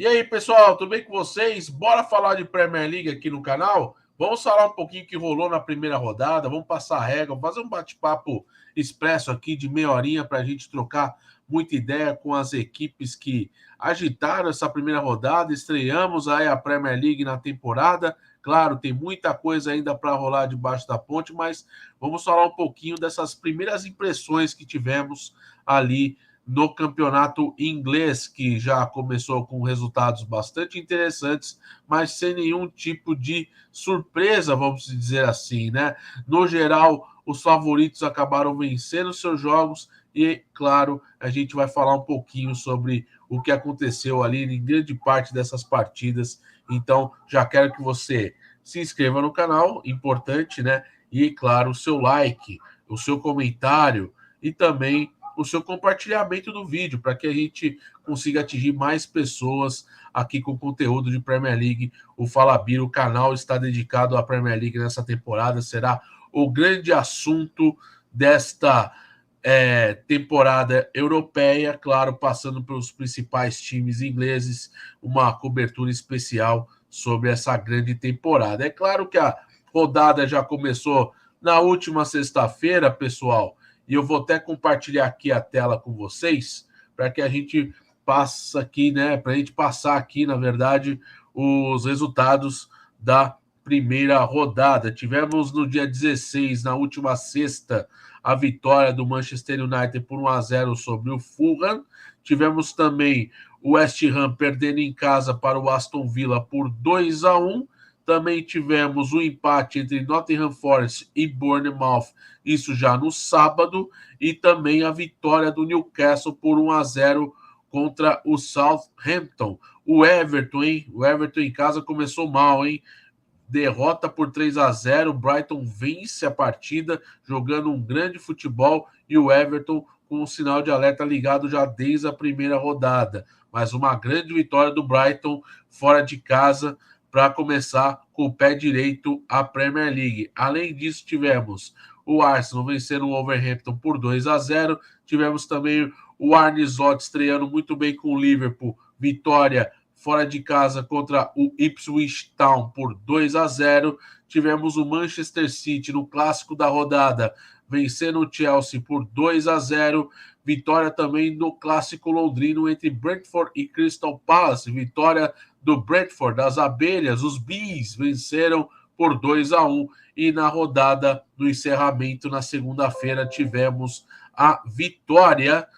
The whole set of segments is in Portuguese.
E aí, pessoal, tudo bem com vocês? Bora falar de Premier League aqui no canal? Vamos falar um pouquinho que rolou na primeira rodada, vamos passar a regra, vamos fazer um bate-papo expresso aqui de meia horinha para a gente trocar muita ideia com as equipes que agitaram essa primeira rodada. Estreamos aí a Premier League na temporada. Claro, tem muita coisa ainda para rolar debaixo da ponte, mas vamos falar um pouquinho dessas primeiras impressões que tivemos ali no campeonato inglês, que já começou com resultados bastante interessantes, mas sem nenhum tipo de surpresa, vamos dizer assim, né? No geral, os favoritos acabaram vencendo seus jogos e, claro, a gente vai falar um pouquinho sobre o que aconteceu ali em grande parte dessas partidas. Então, já quero que você se inscreva no canal, importante, né? E, claro, o seu like, o seu comentário e também o seu compartilhamento do vídeo, para que a gente consiga atingir mais pessoas aqui com conteúdo de Premier League. O Fala Bira, o canal está dedicado à Premier League nessa temporada, será o grande assunto desta temporada europeia, claro, passando pelos principais times ingleses, uma cobertura especial sobre essa grande temporada. É claro que a rodada já começou na última sexta-feira, pessoal, e eu vou até compartilhar aqui a tela com vocês, para que a gente passe aqui, né? Para a gente passar aqui, na verdade, os resultados da primeira rodada. Tivemos no dia 16, na última sexta, a vitória do Manchester United por 1-0 sobre o Fulham. Tivemos também o West Ham perdendo em casa para o Aston Villa por 2-1. Também tivemos o empate entre Nottingham Forest e Bournemouth, isso já no sábado, e também a vitória do Newcastle por 1-0 contra o Southampton. O Everton, hein? O Everton em casa começou mal, hein? Derrota por 3-0, o Brighton vence a partida, jogando um grande futebol, e o Everton com um sinal de alerta ligado já desde a primeira rodada. Mas uma grande vitória do Brighton fora de casa, para começar com o pé direito a Premier League. Além disso, tivemos o Arsenal vencendo o Wolverhampton por 2-0. Tivemos também o Arne Slot estreando muito bem com o Liverpool. Vitória fora de casa contra o Ipswich Town por 2-0. Tivemos o Manchester City no clássico da rodada, vencendo o Chelsea por 2-0. Vitória também no clássico londrino entre Brentford e Crystal Palace. Vitória do Brentford, das abelhas, os Bees, venceram por 2-1. E na rodada do encerramento, na segunda-feira, tivemos a vitória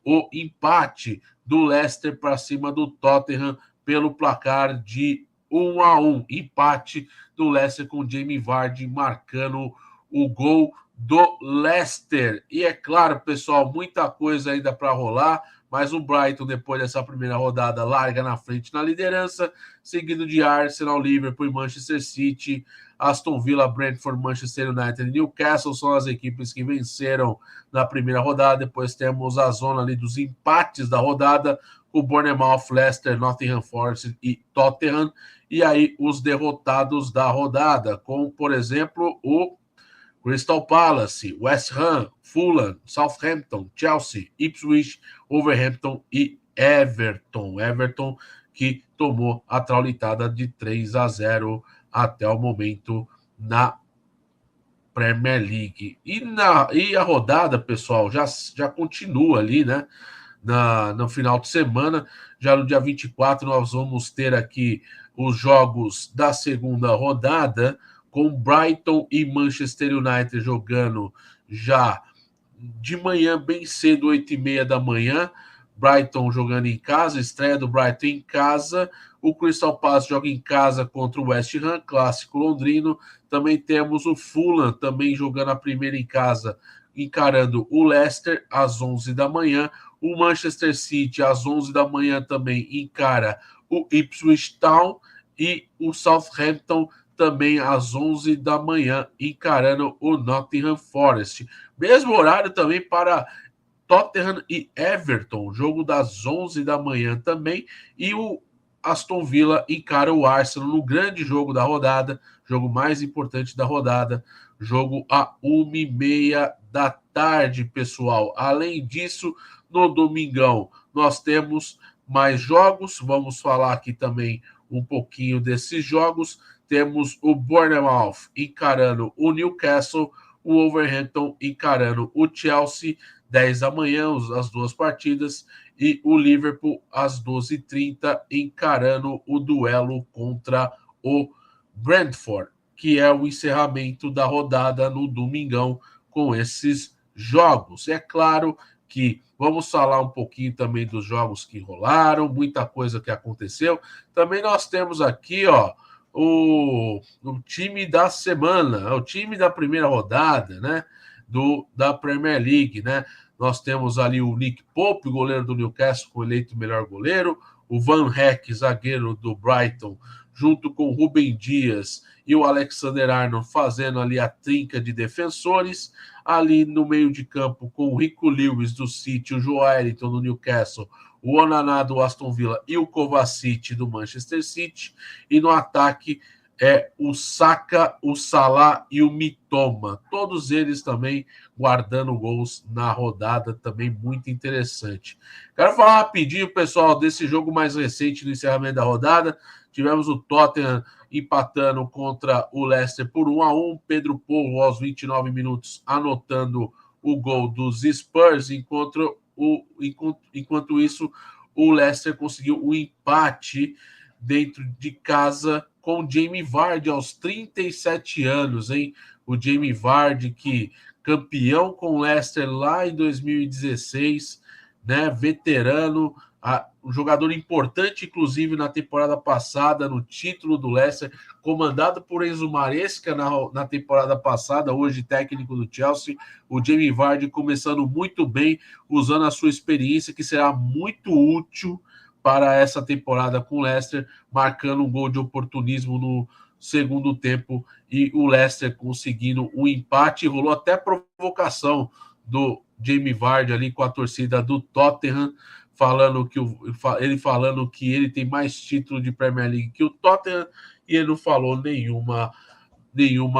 o empate do Leicester para cima do Tottenham pelo placar de 1-1. Empate do Leicester com Jamie Vardy marcando o gol do Leicester. E é claro, pessoal, muita coisa ainda para rolar, mas o Brighton, depois dessa primeira rodada, larga na frente na liderança, seguido de Arsenal, Liverpool e Manchester City. Aston Villa, Brentford, Manchester United e Newcastle são as equipes que venceram na primeira rodada. Depois temos a zona ali dos empates da rodada, o Bournemouth, Leicester, Nottingham Forest e Tottenham. E aí os derrotados da rodada, como, por exemplo, o Crystal Palace, West Ham, Fulham, Southampton, Chelsea, Ipswich, Wolverhampton e Everton. Everton que tomou a traulitada de 3-0 até o momento na Premier League. E a rodada, pessoal, já continua ali, né? No final de semana. Já no dia 24, nós vamos ter aqui os jogos da segunda rodada, com Brighton e Manchester United jogando já de manhã, bem cedo, 8h30 da manhã. Brighton jogando em casa, estreia do Brighton em casa. O Crystal Palace joga em casa contra o West Ham, clássico londrino. Também temos o Fulham também jogando a primeira em casa, encarando o Leicester às 11 da manhã. O Manchester City às 11 da manhã também encara o Ipswich Town, e o Southampton também às 11 da manhã encarando o Nottingham Forest. Mesmo horário também para Tottenham e Everton, jogo das 11 da manhã também. E o Aston Villa encara o Arsenal no grande jogo da rodada, jogo mais importante da rodada, jogo a 1h30 da tarde, pessoal. Além disso, No domingão, nós temos mais jogos. Vamos falar aqui também um pouquinho desses jogos. Temos o Bournemouth encarando o Newcastle, o Wolverhampton encarando o Chelsea, 10 da manhã, as duas partidas, e o Liverpool, às 12h30, encarando o duelo contra o Brentford, que é o encerramento da rodada no domingão com esses jogos. É claro que vamos falar um pouquinho também dos jogos que rolaram, muita coisa que aconteceu. Também nós temos aqui, ó, o time da semana, o time da primeira rodada, né, da Premier League, né? Nós temos ali o Nick Pope, goleiro do Newcastle, eleito melhor goleiro, o Van Heck, zagueiro do Brighton, junto com o Rubem Dias e o Alexander Arnold fazendo ali a trinca de defensores. Ali no meio de campo com o Rico Lewis do City, o Joelinton do Newcastle, o Onaná do Aston Villa e o Kovacic do Manchester City. E no ataque o Saka, o Salah e o Mitoma. Todos eles também guardando gols na rodada, também muito interessante. Quero falar rapidinho, pessoal, desse jogo mais recente do encerramento da rodada. Tivemos o Tottenham empatando contra o Leicester por 1-1. Pedro Porro, aos 29 minutos, anotando o gol dos Spurs, enquanto isso, o Leicester conseguiu o empate dentro de casa com o Jamie Vardy aos 37 anos, hein? O Jamie Vardy, que campeão com o Leicester lá em 2016, né? Veterano, um jogador importante, inclusive, na temporada passada, no título do Leicester, comandado por Enzo Maresca na temporada passada, hoje técnico do Chelsea. O Jamie Vardy começando muito bem, usando a sua experiência, que será muito útil para essa temporada com o Leicester, marcando um gol de oportunismo no segundo tempo e o Leicester conseguindo um empate. Rolou até provocação do Jamie Vardy ali com a torcida do Tottenham, falando que ele tem mais título de Premier League que o Tottenham, e ele não falou nenhuma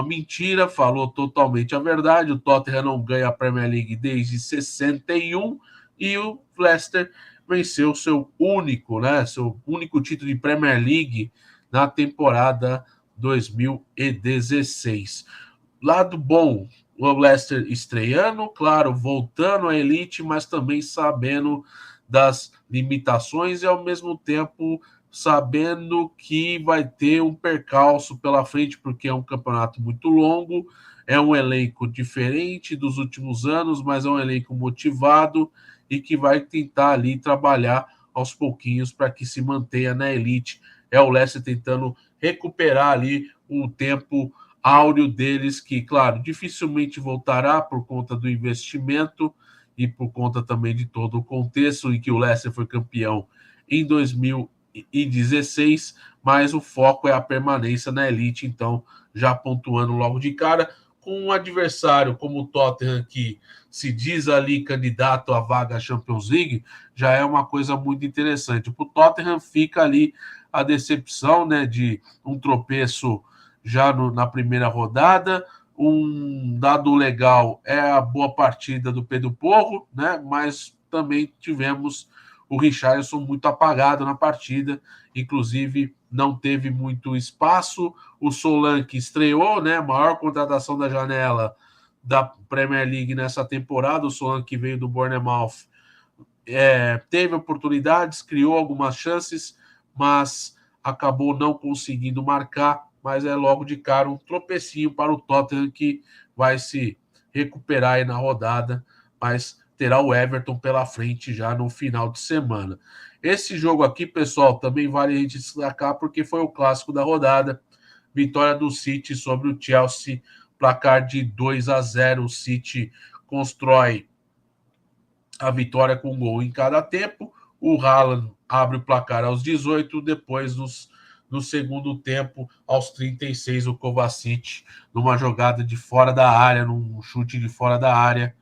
mentira, falou totalmente a verdade. O Tottenham não ganha a Premier League desde 61 e o Leicester venceu seu único título de Premier League na temporada 2016. Lado bom, o Leicester estreando, claro, voltando à elite, mas também sabendo das limitações e, ao mesmo tempo, sabendo que vai ter um percalço pela frente, porque é um campeonato muito longo, é um elenco diferente dos últimos anos, mas é um elenco motivado e que vai tentar ali trabalhar aos pouquinhos para que se mantenha na elite. É o Leicester tentando recuperar ali o tempo áureo deles, que, claro, dificilmente voltará por conta do investimento e por conta também de todo o contexto em que o Leicester foi campeão em 2016, mas o foco é a permanência na elite, então já pontuando logo de cara, com um adversário como o Tottenham, que se diz ali candidato à vaga Champions League, já é uma coisa muito interessante. Para o Tottenham fica ali a decepção, né, de um tropeço já na primeira rodada. Um dado legal é a boa partida do Pedro Porro, né, mas também tivemos o Richarlison muito apagado na partida, inclusive não teve muito espaço. O Solanke estreou, né, maior contratação da janela da Premier League nessa temporada. O Solanke veio do Bournemouth, teve oportunidades, criou algumas chances, mas acabou não conseguindo marcar. Mas é logo de cara um tropecinho para o Tottenham, que vai se recuperar aí na rodada, mas terá o Everton pela frente já no final de semana. Esse jogo aqui, pessoal, também vale a gente destacar, porque foi o clássico da rodada. Vitória do City sobre o Chelsea, placar de 2-0. O City constrói a vitória com um gol em cada tempo. O Haaland abre o placar aos 18, depois no segundo tempo, aos 36, o Kovacic, numa jogada de fora da área, num chute de fora da área,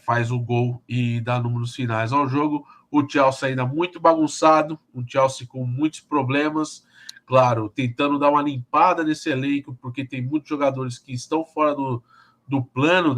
faz o gol e dá números finais ao jogo. O Chelsea ainda muito bagunçado, o Chelsea com muitos problemas, claro, tentando dar uma limpada nesse elenco, porque tem muitos jogadores que estão fora do plano,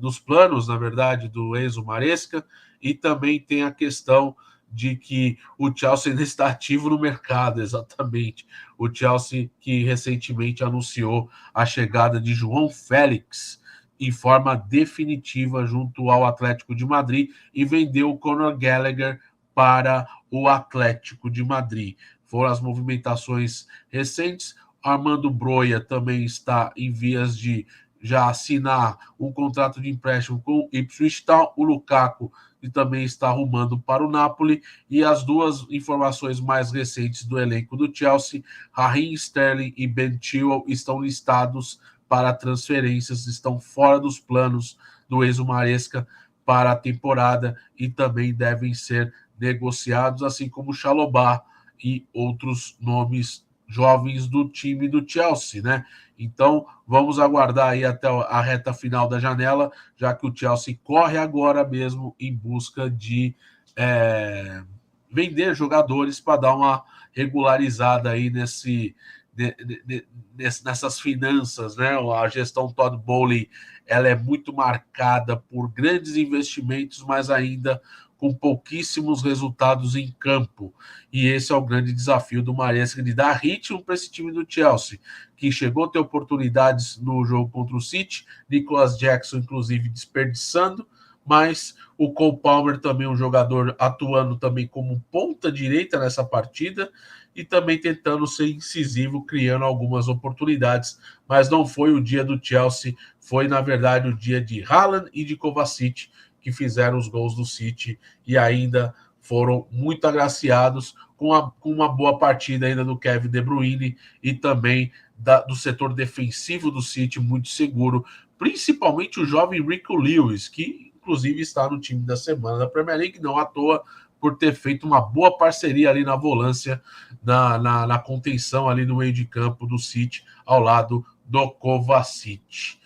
dos planos, na verdade, do Enzo Maresca. e também tem a questão de que o Chelsea ainda está ativo no mercado, exatamente. O Chelsea que recentemente anunciou a chegada de João Félix em forma definitiva junto ao Atlético de Madrid e vendeu o Conor Gallagher para o Atlético de Madrid. Foram as movimentações recentes. Armando Broja também está em vias de já assinar um contrato de empréstimo com o Ipswich Town. O Lukaku e também está arrumando para o Napoli. E as duas informações mais recentes do elenco do Chelsea, Raheem Sterling e Ben Chilwell, estão listados para transferências, estão fora dos planos do Enzo Maresca para a temporada e também devem ser negociados, assim como Chalobah e outros nomes jovens do time do Chelsea, né? Então, vamos aguardar aí até a reta final da janela, já que o Chelsea corre agora mesmo em busca de vender jogadores para dar uma regularizada aí nessas finanças, né? A gestão Todd Boehly, ela é muito marcada por grandes investimentos, mas ainda com pouquíssimos resultados em campo. E esse é o grande desafio do Maresca, de dar ritmo para esse time do Chelsea, que chegou a ter oportunidades no jogo contra o City, Nicholas Jackson, inclusive, desperdiçando, mas o Cole Palmer também um jogador atuando também como ponta direita nessa partida e também tentando ser incisivo, criando algumas oportunidades, mas não foi o dia do Chelsea, foi, na verdade, o dia de Haaland e de Kovacic, que fizeram os gols do City e ainda foram muito agraciados com uma boa partida ainda do Kevin De Bruyne e também do setor defensivo do City, muito seguro, principalmente o jovem Rico Lewis, que inclusive está no time da semana da Premier League, não à toa, por ter feito uma boa parceria ali na volância, na contenção ali no meio de campo do City, ao lado do Kovacic.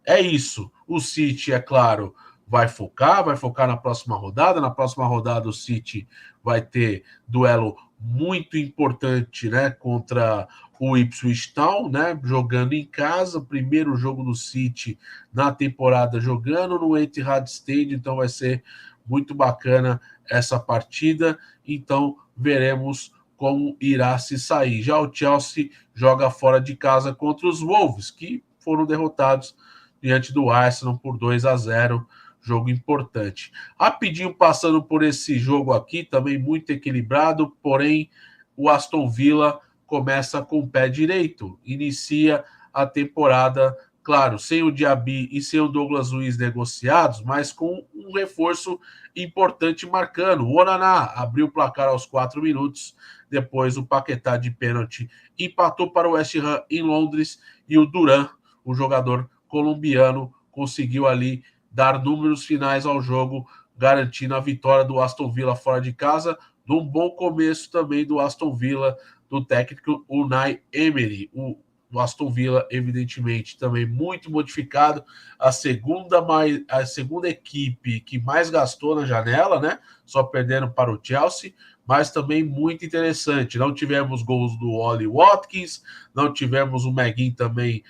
É isso. O City, é claro, vai focar na próxima rodada. Na próxima rodada, o City vai ter duelo muito importante, né, contra o Ipswich Town, né, jogando em casa, primeiro jogo do City na temporada jogando no Etihad Stadium, então vai ser muito bacana essa partida, então veremos como irá se sair. Já o Chelsea joga fora de casa contra os Wolves, que foram derrotados diante do Arsenal por 2-0, jogo importante. Rapidinho passando por esse jogo aqui, também muito equilibrado, porém o Aston Villa começa com o pé direito, inicia a temporada, claro, sem o Diaby e sem o Douglas Luiz negociados, mas com um reforço importante marcando. O Onaná abriu o placar aos 4 minutos, depois o Paquetá de pênalti empatou para o West Ham em Londres e o Duran, o jogador colombiano, conseguiu ali dar números finais ao jogo, garantindo a vitória do Aston Villa fora de casa, num bom começo também do Aston Villa, do técnico Unai Emery. O Aston Villa, evidentemente, também muito modificado, a segunda equipe que mais gastou na janela, né? Só perdendo para o Chelsea, mas também muito interessante. Não tivemos gols do Ollie Watkins, não tivemos o McGinn também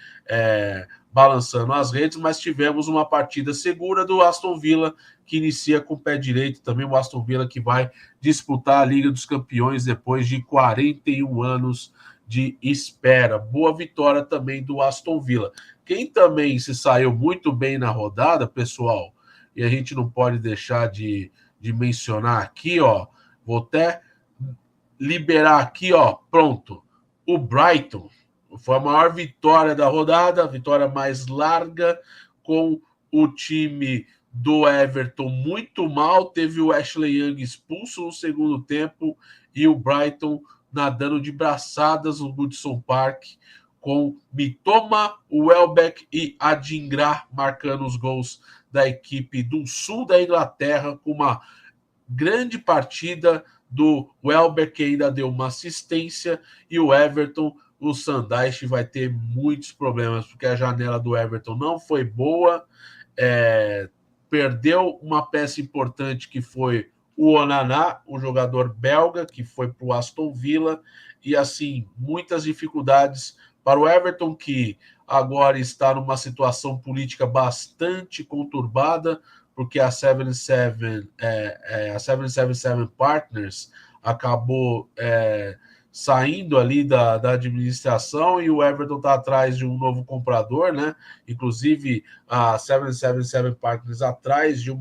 balançando as redes, mas tivemos uma partida segura do Aston Villa, que inicia com o pé direito, também o Aston Villa que vai disputar a Liga dos Campeões depois de 41 anos de espera. Boa vitória também do Aston Villa. Quem também se saiu muito bem na rodada, pessoal, e a gente não pode deixar de mencionar aqui, ó, vou até liberar aqui, ó, pronto, o Brighton. Foi a maior vitória da rodada, a vitória mais larga, com o time do Everton muito mal. Teve o Ashley Young expulso no segundo tempo e o Brighton nadando de braçadas no Goodison Park, com Mitoma, Welbeck e Adingra marcando os gols da equipe do sul da Inglaterra, com uma grande partida do Welbeck, que ainda deu uma assistência, e o Everton, o Sandaish vai ter muitos problemas, porque a janela do Everton não foi boa, perdeu uma peça importante que foi o Onaná, um jogador belga que foi para o Aston Villa, e assim, muitas dificuldades para o Everton, que agora está numa situação política bastante conturbada, porque a 777 Partners acabou saindo ali da administração e o Everton está atrás de um novo comprador, né? Inclusive a 777 Partners atrás de um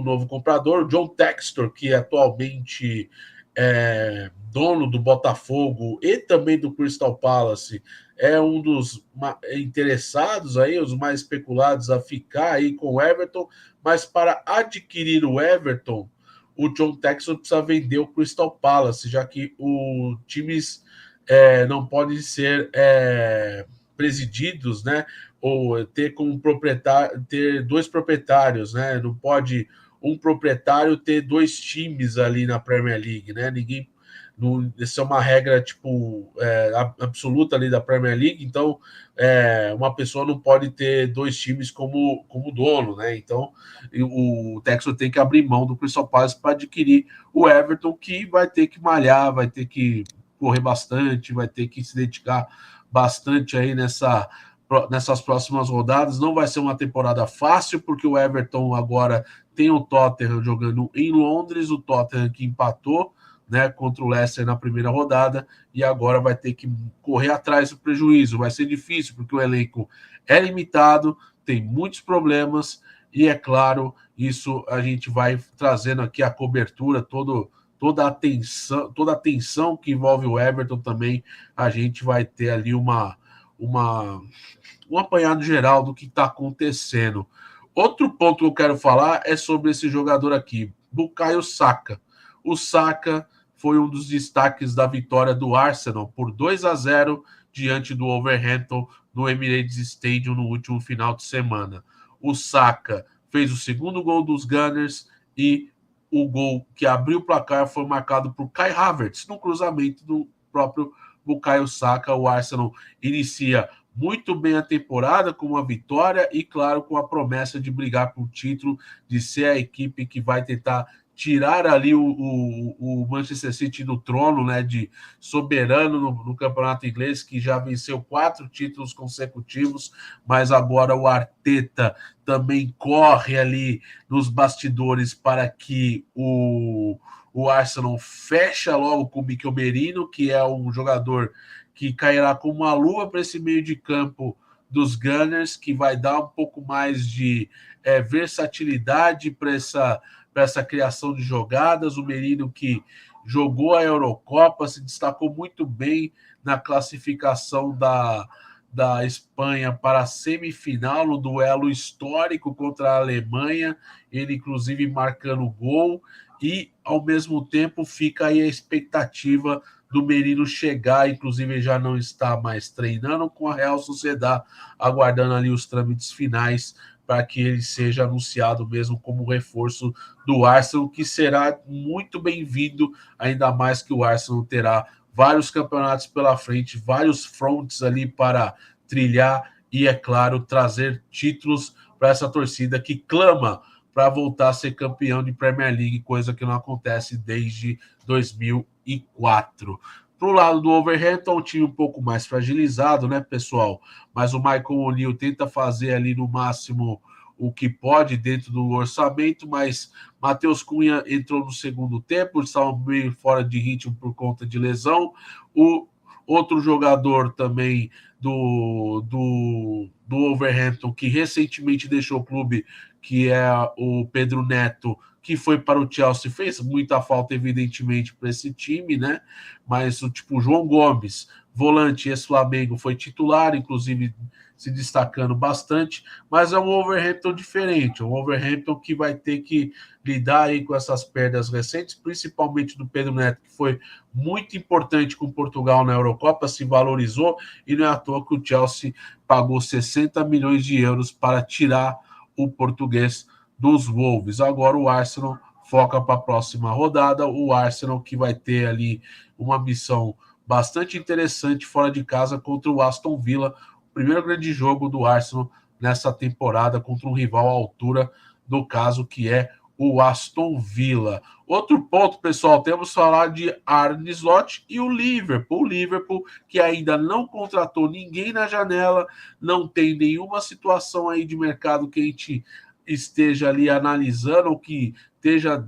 novo comprador, John Textor, que atualmente é dono do Botafogo e também do Crystal Palace, é um dos interessados aí, os mais especulados a ficar aí com o Everton, mas para adquirir o Everton, o John Textor precisa vender o Crystal Palace, já que os times não podem ser presididos, né? Ou ter como proprietário, ter dois proprietários, né? Não pode um proprietário ter dois times ali na Premier League, né? Ninguém. Isso é uma regra tipo absoluta ali da Premier League, então uma pessoa não pode ter dois times como dono, né? Então o Texas tem que abrir mão do Crystal Palace para adquirir o Everton, que vai ter que malhar, vai ter que correr bastante, vai ter que se dedicar bastante aí nessas próximas rodadas. Não vai ser uma temporada fácil, porque o Everton agora tem o Tottenham jogando em Londres, o Tottenham que empatou, né, contra o Leicester na primeira rodada, e agora vai ter que correr atrás do prejuízo. Vai ser difícil, porque o elenco é limitado, tem muitos problemas, e é claro, isso a gente vai trazendo aqui a cobertura, toda a atenção que envolve o Everton também, a gente vai ter ali um apanhado geral do que está acontecendo. Outro ponto que eu quero falar é sobre esse jogador aqui, Bukayo Saka. O Saka foi um dos destaques da vitória do Arsenal por 2-0 diante do Wolverhampton no Emirates Stadium no último final de semana. O Saka fez o segundo gol dos Gunners e o gol que abriu o placar foi marcado por Kai Havertz no cruzamento do próprio Bukayo Saka. O Arsenal inicia muito bem a temporada com uma vitória e, claro, com a promessa de brigar por título, de ser a equipe que vai tentar tirar ali o Manchester City do trono, né, de soberano no campeonato inglês, que já venceu 4 títulos consecutivos, mas agora o Arteta também corre ali nos bastidores para que o Arsenal feche logo com o Mikel Merino, que é um jogador que cairá como uma luva para esse meio de campo dos Gunners, que vai dar um pouco mais de versatilidade para essa criação de jogadas. O Merino, que jogou a Eurocopa, se destacou muito bem na classificação da Espanha para a semifinal, no duelo histórico contra a Alemanha, ele inclusive marcando gol, e ao mesmo tempo fica aí a expectativa do Merino chegar, inclusive já não está mais treinando com a Real Sociedad, aguardando ali os trâmites finais para que ele seja anunciado mesmo como reforço do Arsenal, que será muito bem-vindo, ainda mais que o Arsenal terá vários campeonatos pela frente, vários fronts ali para trilhar e, é claro, trazer títulos para essa torcida que clama para voltar a ser campeão de Premier League, coisa que não acontece desde 2004. Para o lado do Wolverhampton, um time um pouco mais fragilizado, né, pessoal? Mas o Michael O'Neill tenta fazer ali no máximo o que pode dentro do orçamento, mas Matheus Cunha entrou no segundo tempo, estava meio fora de ritmo por conta de lesão. O outro jogador também do Wolverhampton, que recentemente deixou o clube, que é o Pedro Neto, que foi para o Chelsea, fez muita falta, evidentemente, para esse time, né? Mas o João Gomes, volante ex-Flamengo, foi titular, inclusive se destacando bastante, mas é um Wolverhampton diferente, um Wolverhampton que vai ter que lidar aí com essas perdas recentes, principalmente do Pedro Neto, que foi muito importante com Portugal na Eurocopa, se valorizou, e não é à toa que o Chelsea pagou 60 milhões de euros para tirar o português dos Wolves. Agora o Arsenal foca para a próxima rodada, o Arsenal que vai ter ali uma missão bastante interessante fora de casa contra o Aston Villa, o primeiro grande jogo do Arsenal nessa temporada contra um rival à altura do caso, que é o Aston Villa. Outro ponto, pessoal, temos que falar de Arne Slot e o Liverpool. O Liverpool, que ainda não contratou ninguém na janela, não tem nenhuma situação aí de mercado que a gente esteja ali analisando, ou que esteja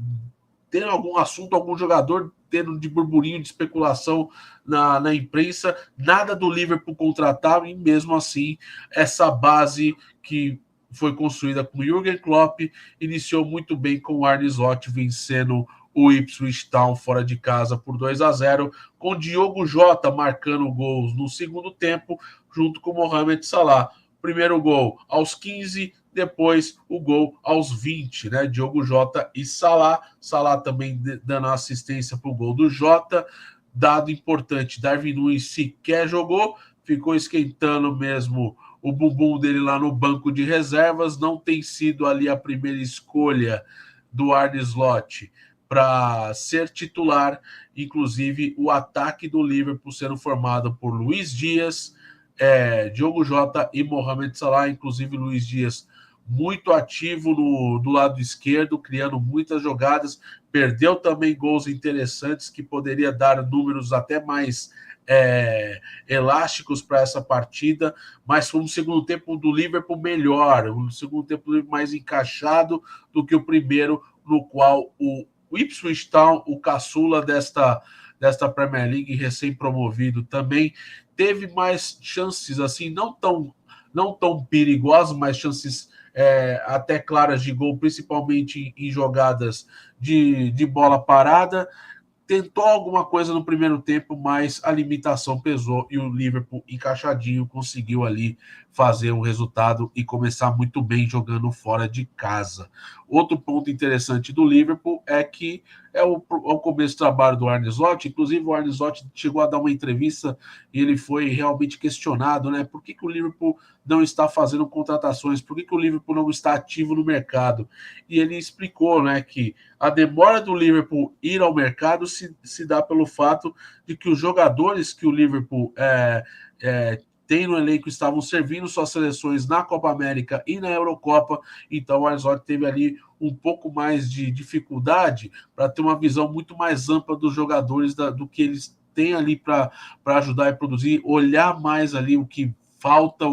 tendo algum assunto, algum jogador tendo de burburinho, de especulação na imprensa, nada do Liverpool contratar, e mesmo assim, essa base que foi construída com o Jürgen Klopp iniciou muito bem com o Arne Slot vencendo o Ipswich Town fora de casa por 2-0, com Diogo Jota marcando gols no segundo tempo, junto com Mohamed Salah. Primeiro gol aos 15, depois o gol aos 20, né? Diogo Jota e Salah. Salah também dando assistência para o gol do Jota. Dado importante, Darwin Núñez sequer jogou, ficou esquentando mesmo o bumbum dele lá no banco de reservas. Não tem sido ali a primeira escolha do Arne Slot para ser titular. Inclusive, o ataque do Liverpool sendo formado por Luiz Dias, Diogo Jota e Mohamed Salah. Inclusive, Luiz Dias muito ativo do lado esquerdo, criando muitas jogadas, perdeu também gols interessantes que poderia dar números até mais elásticos para essa partida, mas foi um segundo tempo do Liverpool melhor, um segundo tempo do Liverpool mais encaixado do que o primeiro, no qual o Ipswich Town, o caçula desta Premier League, recém-promovido, também teve mais chances, assim, não tão perigosas, mas chances até claras de gol, principalmente em jogadas de bola parada. Tentou alguma coisa no primeiro tempo, mas a limitação pesou e o Liverpool, encaixadinho, conseguiu ali fazer um resultado e começar muito bem jogando fora de casa. Outro ponto interessante do Liverpool é que é o começo do trabalho do Arne Slot. Inclusive, o Arne Slot chegou a dar uma entrevista e ele foi realmente questionado, né? Por que o Liverpool não está fazendo contratações? Por que o Liverpool não está ativo no mercado? E ele explicou, né, que a demora do Liverpool ir ao mercado se dá pelo fato de que os jogadores que o Liverpool tem no elenco estavam servindo suas seleções na Copa América e na Eurocopa. Então o Arne Slot teve ali um pouco mais de dificuldade para ter uma visão muito mais ampla dos jogadores, do que eles têm ali para ajudar e produzir, olhar mais ali o que falta,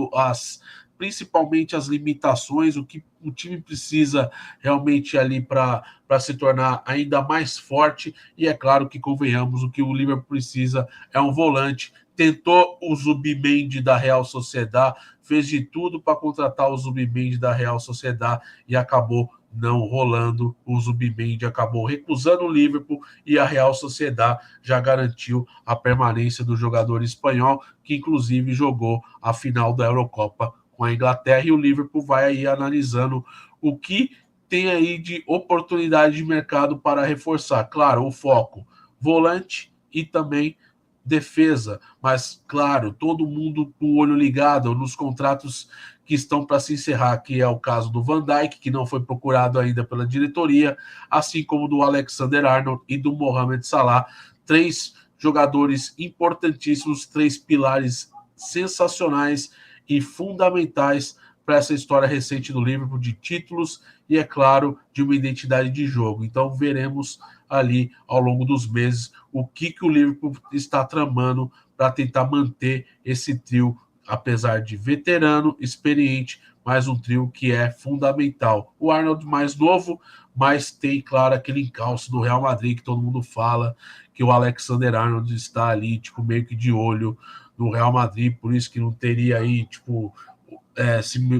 principalmente as limitações, o que o time precisa realmente ali para se tornar ainda mais forte. E é claro que, convenhamos, o que o Liverpool precisa é um volante. Tentou o Zubimendi da Real Sociedad, fez de tudo para contratar o Zubimendi da Real Sociedad e acabou não rolando. O Zubimendi acabou recusando o Liverpool e a Real Sociedad já garantiu a permanência do jogador espanhol, que inclusive jogou a final da Eurocopa com a Inglaterra. E o Liverpool vai aí analisando o que tem aí de oportunidade de mercado para reforçar. Claro, o foco, volante e também defesa, mas claro, todo mundo com o olho ligado nos contratos que estão para se encerrar, que é o caso do Van Dijk, que não foi procurado ainda pela diretoria, assim como do Alexander-Arnold e do Mohamed Salah, 3 jogadores importantíssimos, 3 pilares sensacionais e fundamentais para essa história recente do Liverpool de títulos e, é claro, de uma identidade de jogo. Então veremos ali ao longo dos meses o que o Liverpool está tramando para tentar manter esse trio, apesar de veterano, experiente, mas um trio que é fundamental. O Arnold mais novo, mas tem, claro, aquele encalço do Real Madrid que todo mundo fala, que o Alexander-Arnold está ali, tipo, meio que de olho no Real Madrid, por isso que não teria aí, tipo,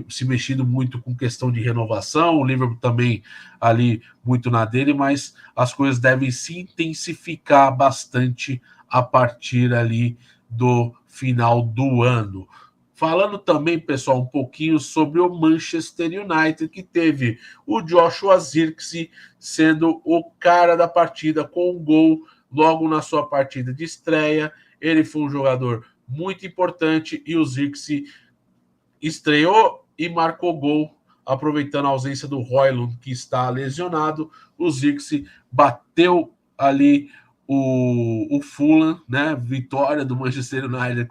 se mexido muito com questão de renovação. O Liverpool também ali muito na dele, mas as coisas devem se intensificar bastante a partir ali do final do ano. Falando também, pessoal, um pouquinho sobre o Manchester United, que teve o Joshua Zirkzee sendo o cara da partida com um gol logo na sua partida de estreia. Ele foi um jogador muito importante e o Zirkzee estreou e marcou gol, aproveitando a ausência do Højlund, que está lesionado. O Zirkzee bateu ali o Fulham, né? Vitória do Manchester United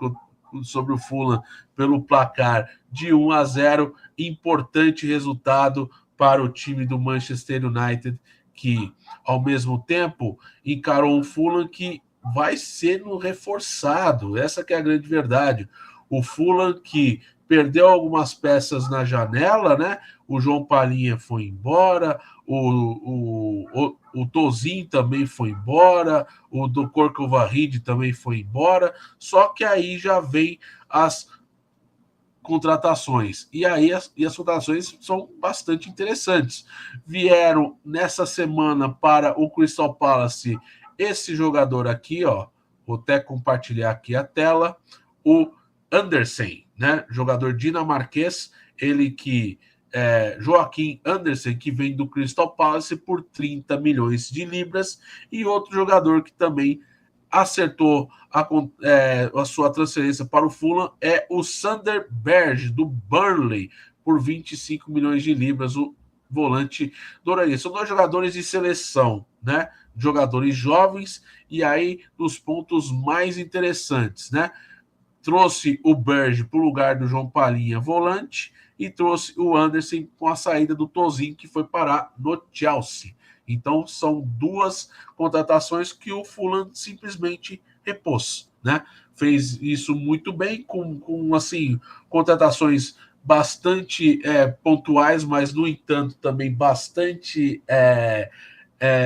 sobre o Fulham pelo placar de 1-0. Importante resultado para o time do Manchester United, que, ao mesmo tempo, encarou um Fulham que vai sendo reforçado. Essa que é a grande verdade. O Fulham, que perdeu algumas peças na janela, né? O João Palhinha foi embora, o Tozinho também foi embora, o do Corcovado também foi embora, só que aí já vem as contratações. E aí as contratações são bastante interessantes. Vieram nessa semana para o Crystal Palace esse jogador aqui, ó. Vou até compartilhar aqui a tela. O Andersen, né? Jogador dinamarquês, ele que Joaquim Andersen, que vem do Crystal Palace por 30 milhões de libras, e outro jogador que também acertou a sua transferência para o Fulham é o Sander Berge, do Burnley, por 25 milhões de libras, o volante do. São dois jogadores de seleção, né? Jogadores jovens, e aí dos pontos mais interessantes, né? Trouxe o Berge para o lugar do João Palhinha, volante, e trouxe o Andersen com a saída do Tozinho, que foi parar no Chelsea. Então, são duas contratações que o Fulham simplesmente repôs, né? Fez isso muito bem, com assim, contratações bastante pontuais, mas, no entanto, também bastante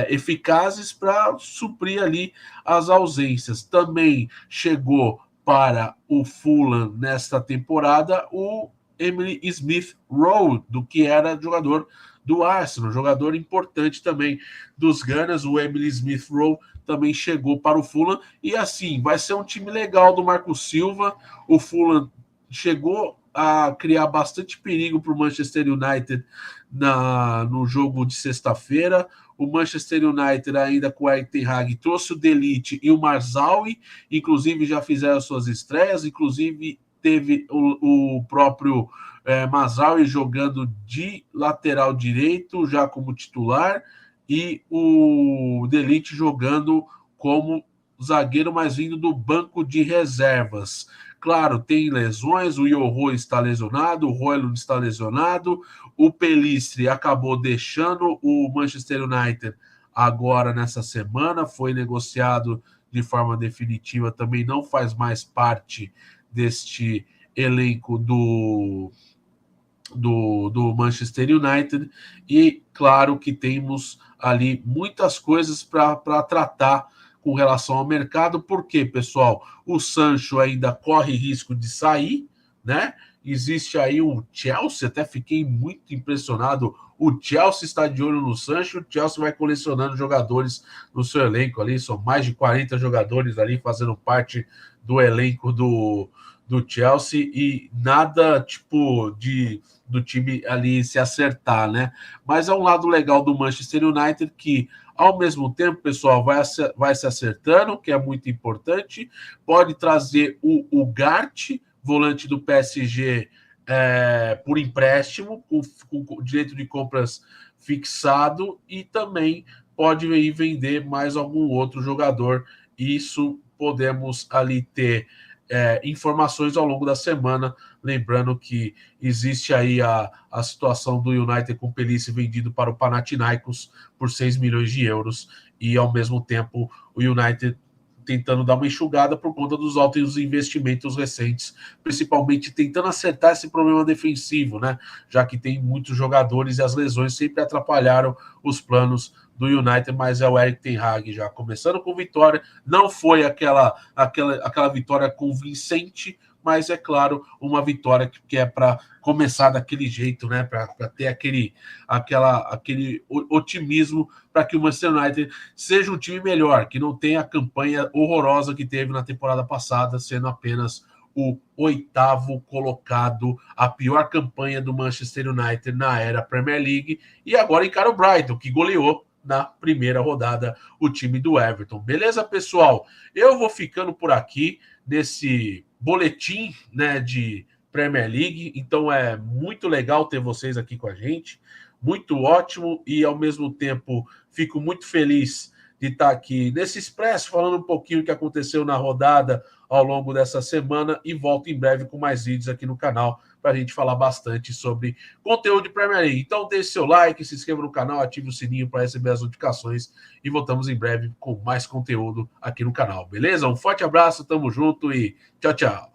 eficazes para suprir ali as ausências. Também chegou para o Fulham nesta temporada o Emily Smith Rowe, do que era jogador do Arsenal, jogador importante também dos Gunners. O Emily Smith Rowe também chegou para o Fulham, e assim, vai ser um time legal do Marco Silva. O Fulham chegou a criar bastante perigo para o Manchester United no jogo de sexta-feira. O Manchester United, ainda com o Erik ten Hag, trouxe o De Ligt e o Marzaoui, inclusive já fizeram suas estreias, inclusive teve o próprio Marzaoui jogando de lateral direito, já como titular, e o De Ligt jogando como zagueiro, mas vindo do banco de reservas. Claro, tem lesões, o Yoho está lesionado, o Højlund está lesionado, o Pelistri acabou deixando o Manchester United agora nessa semana, foi negociado de forma definitiva, também não faz mais parte deste elenco do Manchester United. E claro que temos ali muitas coisas para tratar com relação ao mercado, porque, pessoal, o Sancho ainda corre risco de sair, né? Existe aí o Chelsea, até fiquei muito impressionado. O Chelsea está de olho no Sancho, o Chelsea vai colecionando jogadores no seu elenco ali, são mais de 40 jogadores ali fazendo parte do elenco do Chelsea, e nada tipo do time ali se acertar, né? Mas é um lado legal do Manchester United que, ao mesmo tempo, pessoal, vai se acertando, que é muito importante. Pode trazer o Ugarte, volante do PSG, por empréstimo, com direito de compras fixado, e também pode ir vender mais algum outro jogador. Isso podemos ali ter informações ao longo da semana. Lembrando que existe aí a situação do United com o Pelistri vendido para o Panathinaikos por 6 milhões de euros, e ao mesmo tempo o United tentando dar uma enxugada por conta dos altos investimentos recentes, principalmente tentando acertar esse problema defensivo, né? Já que tem muitos jogadores e as lesões sempre atrapalharam os planos do United, mas é o Erik ten Hag já começando com vitória. Não foi aquela vitória convincente, mas é claro, uma vitória que é para começar daquele jeito, né? Para ter aquele otimismo para que o Manchester United seja um time melhor, que não tenha a campanha horrorosa que teve na temporada passada, sendo apenas o 8º colocado, a pior campanha do Manchester United na era Premier League, e agora encara o Brighton, que goleou na primeira rodada o time do Everton. Beleza, pessoal? Eu vou ficando por aqui nesse boletim, né, de Premier League. Então é muito legal ter vocês aqui com a gente, muito ótimo, e ao mesmo tempo fico muito feliz de estar aqui nesse Expresso, falando um pouquinho do que aconteceu na rodada ao longo dessa semana, e volto em breve com mais vídeos aqui no canal para a gente falar bastante sobre conteúdo de Premier League. Então deixe seu like, se inscreva no canal, ative o sininho para receber as notificações, e voltamos em breve com mais conteúdo aqui no canal, beleza? Um forte abraço, tamo junto e tchau, tchau!